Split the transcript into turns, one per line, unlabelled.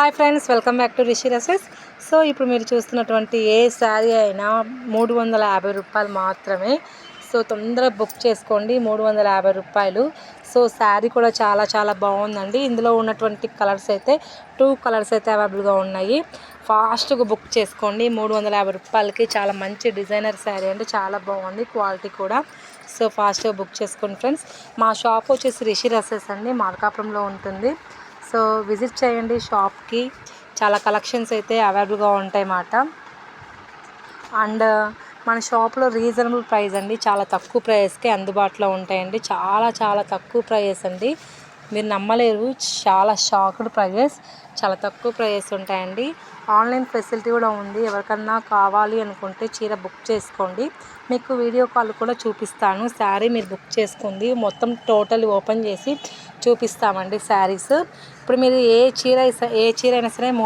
Hi friends, welcome back to Rishi dresses. So ఇప్పుడు మీరు చూస్తున్నటువంటి ఏ శారీ అయినా 350 రూపాయలు మాత్రమే. సో తొందరగా బుక్ చేసుకోండి, 350 రూపాయలు. సో శారీ కూడా చాలా చాలా బాగుందండి. ఇందులో ఉన్నటువంటి కలర్స్ అయితే 2 కలర్స్ అయితే అవైలబుల్గా ఉన్నాయి. ఫాస్ట్గా బుక్ చేసుకోండి. 350 రూపాయలకి చాలా మంచి డిజైనర్ శారీ అండి, చాలా బాగుంది క్వాలిటీ కూడా. సో ఫాస్ట్గా బుక్ చేసుకోండి ఫ్రెండ్స్. మా షాప్ వచ్చేసి రిషి డ్రెస్సెస్ అండి, మార్కాపురంలో ఉంటుంది. సో విజిట్ చేయండి షాప్కి. చాలా కలెక్షన్స్ అయితే అవైలబుల్గా ఉంటాయి అన్నమాట. అండ్ మన షాప్లో రీజనబుల్ ప్రైస్ అండి, చాలా తక్కువ ప్రైస్కే అందుబాటులో ఉంటాయండి. చాలా చాలా తక్కువ ప్రైస్ అండి, మీరు నమ్మలేరు. చాలా షాక్డ్ ప్రైజెస్, చాలా తక్కువ ప్రైజెస్ ఉంటాయండి. ఆన్లైన్ ఫెసిలిటీ కూడా ఉంది. ఎవరికన్నా కావాలి అనుకుంటే చీర బుక్ చేసుకోండి, మీకు వీడియో కాల్ కూడా చూపిస్తాను. శారీ మీరు బుక్ చేసుకోండి, మొత్తం టోటల్ ఓపెన్ చేసి చూపిస్తామండి శారీస్. ఇప్పుడు మీరు ఏ చీర అయినా సరే